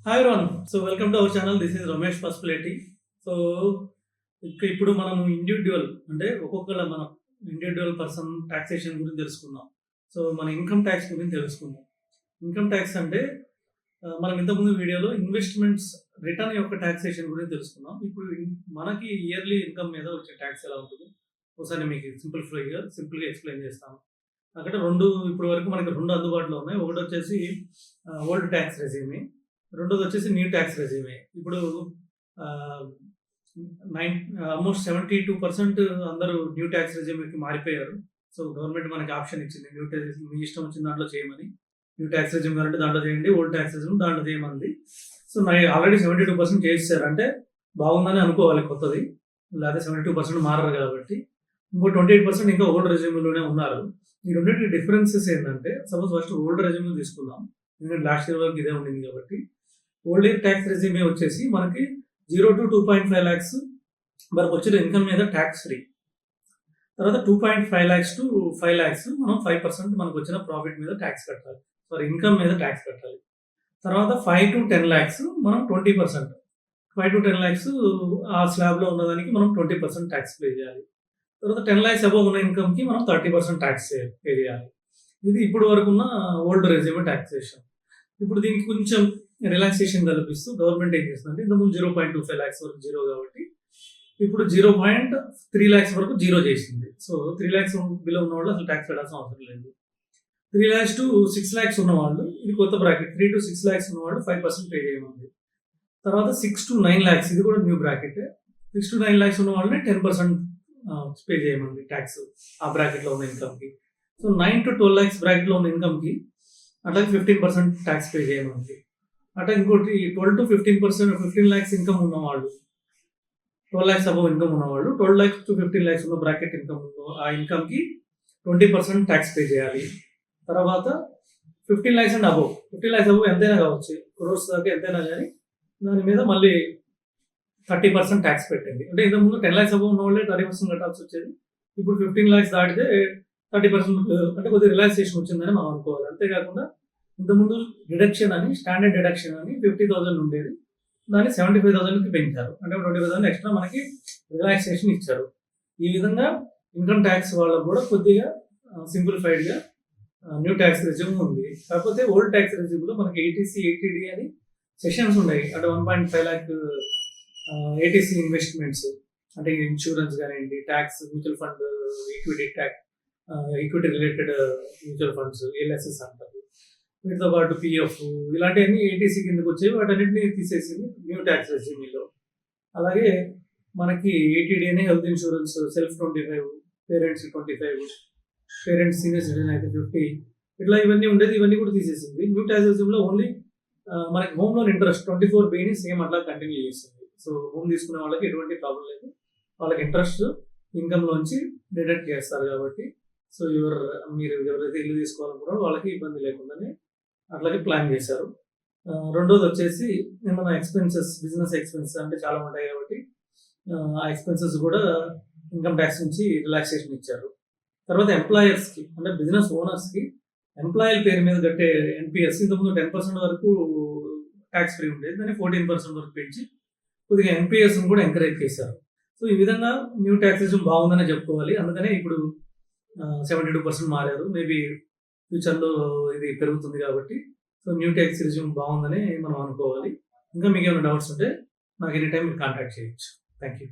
Hi Ron. So welcome to our channel. This is Ramesh Paspuleti. So ఇప్పుడు మనం individual అంటే ఒక్కొక్కళ్ళ మనం ఇండివిడ్యువల్ పర్సన్ టాక్సేషన్ గురించి తెలుసుకుందాం. సో మన ఇన్కమ్ ట్యాక్స్ గురించి తెలుసుకుందాం. ఇన్కమ్ ట్యాక్స్ అంటే మనం ఇంతకుముందు వీడియోలో ఇన్వెస్ట్మెంట్స్ రిటర్న్ యొక్క టాక్సేషన్ గురించి తెలుసుకున్నాం. ఇప్పుడు మనకి ఇయర్లీ ఇన్కమ్ మీద వచ్చే ట్యాక్స్ ఎలా ఉంటుంది ఒకసారి మీకు సింపుల్గా ఎక్స్ప్లెయిన్ చేస్తాను. అక్కడ ఇప్పటి వరకు మనకి రెండు అందుబాటులో ఉన్నాయి. ఒకటి వచ్చేసి ఓల్డ్ ట్యాక్స్ రెజ్యూమే, రెండోది వచ్చేసి న్యూ ట్యాక్స్ రెజ్యూమే. ఇప్పుడు ఆల్మోస్ట్ 72% అందరూ న్యూ ట్యాక్స్ రెజ్యూమేకి మారిపోయారు. సో గవర్నమెంట్ మనకి ఆప్షన్ ఇచ్చింది, న్యూ ట్యాక్స్ మీ ఇష్టం వచ్చిన దాంట్లో చేయమని. న్యూ ట్యాక్స్ రెజ్యూమ్ కావాలంటే దాంట్లో చేయండి, ఓల్డ్ ట్యాక్స్ రెజ్యూమ్ దాంట్లో చేయమంది. సో ఆల్రెడీ 72% చేసేసారు, అంటే బాగుందని అనుకోవాలి కొత్తది, లేకపోతే 72% మారరు కాబట్టి. ఇంకో 28% ఇంకా ఓల్డ్ రెజ్యూమ్లోనే ఉన్నారు. ఈ రెండింటి డిఫరెన్సెస్ ఏంటంటే, సపోజ్ ఫస్ట్ ఓల్డ్ రెజ్యూమ్ తీసుకుందాం, ఎందుకంటే లాస్ట్ ఇయర్ వరకు ఇదే ఉండింది కాబట్టి. ఓల్డ్ ఇయర్ ట్యాక్స్ రెజ్యూమే వచ్చేసి మనకి 0 to 2.5 lakhs వరకు వచ్చిన ఇన్కమ్ మీద ట్యాక్స్ ఫ్రీ. తర్వాత 2.5 lakhs to 5 lakhs మనం 5% మనకు వచ్చిన ప్రాఫిట్ మీద ట్యాక్స్ కట్టాలి, ఇన్కమ్ మీద ట్యాక్స్ కట్టాలి. తర్వాత 5 to 10 lakhs మనం 20%, 5 to 10 lakhs ఆ స్లాబ్లో ఉన్నదానికి మనం 20% ట్యాక్స్ పే చేయాలి. తర్వాత 10 lakhs అబవ్ ఉన్న ఇన్కమ్కి మనం 30% ట్యాక్స్ పే చేయాలి. ఇది ఇప్పుడు వరకు ఉన్న ఓల్డ్ రెజ్యూమే ట్యాక్సేషన్. ఇప్పుడు దీనికి కొంచెం రిలాక్సేషన్ కల్పిస్తూ గవర్నమెంట్ ఏం చేస్తుందంటే, ఇంతకుముందు 0.25 lakhs వరకు జీరో కాబట్టి ఇప్పుడు 0.3 lakhs వరకు జీరో చేసింది. సో 3 lakhs బిలో ఉన్న వాళ్ళు అసలు ట్యాక్స్ కట్టాల్సిన అవసరం లేదు. 3 lakhs to 6 lakhs ఉన్న వాళ్ళు, ఇది కొత్త బ్రాకెట్, 3 to 6 lakhs ఉన్న వాళ్ళు 5% పే చేయమంది. తర్వాత 6 to 9 lakhs, ఇది కూడా న్యూ బ్రాకెట్, 6 to 9 lakhs ఉన్న వాళ్ళని 10% పే చేయమంది ట్యాక్స్ ఆ బ్రాకెట్లో ఉన్న ఇన్కమ్కి. సో 9 to 12 lakhs బ్రాకెట్లో ఉన్న ఇన్కమ్కి అట్లాగే 15% ట్యాక్స్ పే చేయమంది. అట్లా ఇంకోటి 12 to 15%, 15 lakhs ఇన్కమ్ ఉన్నవాళ్ళు, 12 lakhs అబవ్ ఇన్కమ్ ఉన్నవాళ్ళు, 12 lakhs to 15 lakhs ఉన్న బ్రాకెట్ ఇన్కమ్ ఆ ఇన్కమ్కి 20% ట్యాక్స్ పే చేయాలి. తర్వాత 15 lakhs and above, 15 lakhs above ఎంతైనా కావచ్చు, క్రోర్స్ దాకా ఎంతైనా కానీ దాని మీద మళ్ళీ 30% ట్యాక్స్ పెట్టండి. అంటే ఇంతకుముందు 10 lakhs అబవ్ ఉన్న వాళ్ళే 30% కట్టాల్సి వచ్చేది. ఇప్పుడు 15 lakhs దాటితే 30%, అంటే కొద్దిగా రిలాక్సేషన్ వచ్చిందని మనం అనుకోవాలి. అంతేకాకుండా ఇంతకుముందు డిడక్షన్ అని, స్టాండర్డ్ డిడక్షన్ అని 50,000 ఉండేది, దాన్ని 75,000కి పెంచారు. అంటే 20,000 ఎక్స్ట్రా మనకి రిలాక్సేషన్ ఇచ్చారు. ఈ విధంగా ఇన్కమ్ ట్యాక్స్ వాళ్ళకు కూడా కొద్దిగా సింప్లిఫైడ్గా న్యూ ట్యాక్స్ రెజ్యూమ్ ఉంది. కాకపోతే ఓల్డ్ ట్యాక్స్ రెజ్యూమ్లో మనకి ఏటీసీ, ఏటీడీ అని సెషన్స్ ఉన్నాయి. అంటే 1.5 lakh ఏటీసీ ఇన్వెస్ట్మెంట్స్, అంటే ఇన్సూరెన్స్ కానివ్వండి, tax, mutual fund, equity related mutual funds, LSS అంటారు. వీటితో పాటు పిఎఫ్, ఇలాంటివన్నీ ఏటీసీ కిందకి వచ్చేవి, వాటన్నిటిని తీసేసింది న్యూ ట్యాక్స్ రెజ్యూమీలో. అలాగే మనకి ఏటీడీ అని health insurance, self 25, parents 25, parents senior citizen అయితే 50, ఇట్లా ఇవన్నీ ఉండేది, ఇవన్నీ కూడా తీసేసింది. న్యూ ట్యాక్స్ రెజ్యూమ్లో ఓన్లీ మనకి home loan interest 24B same అట్లా కంటిన్యూ చేస్తుంది. సో హోమ్ తీసుకునే వాళ్ళకి ఎటువంటి ప్రాబ్లం లేదు, వాళ్ళకి ఇంట్రెస్ట్ ఇన్కమ్లోంచి డిడక్ట్ చేస్తారు కాబట్టి. సో మీరు ఎవరైతే ఇల్లు తీసుకోవాలనుకున్నారో వాళ్ళకి ఇబ్బంది లేకుండానే అట్లాగే ప్లాన్ చేశారు. రెండోది వచ్చేసి ఏమైనా ఎక్స్పెన్సెస్, బిజినెస్ ఎక్స్పెన్సెస్ అంటే చాలా ఉంటాయి కాబట్టి ఆ ఎక్స్పెన్సెస్ కూడా ఇన్కమ్ ట్యాక్స్ నుంచి రిలాక్సేషన్ ఇచ్చారు. తర్వాత ఎంప్లాయర్స్కి, అంటే బిజినెస్ ఓనర్స్కి ఎంప్లాయీల పేరు మీద కట్టే ఎన్పిఎస్ ఇంతకుముందు 10% వరకు ట్యాక్స్ ఫ్రీ ఉండేది, దాన్ని 14% వరకు పెంచి కొద్దిగా ఎన్పిఎస్ని కూడా ఎంకరేజ్ చేశారు. సో ఈ విధంగా న్యూ ట్యాక్సేషన్ బాగుందనే చెప్పుకోవాలి. అందుకనే ఇప్పుడు 72% మారారు. మేబీ ఫ్యూచర్లో ఇది పెరుగుతుంది కాబట్టి. సో న్యూ ట్యాక్స్ రెజ్యూమ్ బాగుందని మనం అనుకోవాలి. ఇంకా మీకు ఏమైనా డౌట్స్ ఉంటే నాకు ఎనీ టైం మీరు కాంటాక్ట్ చేయొచ్చు. Thank you.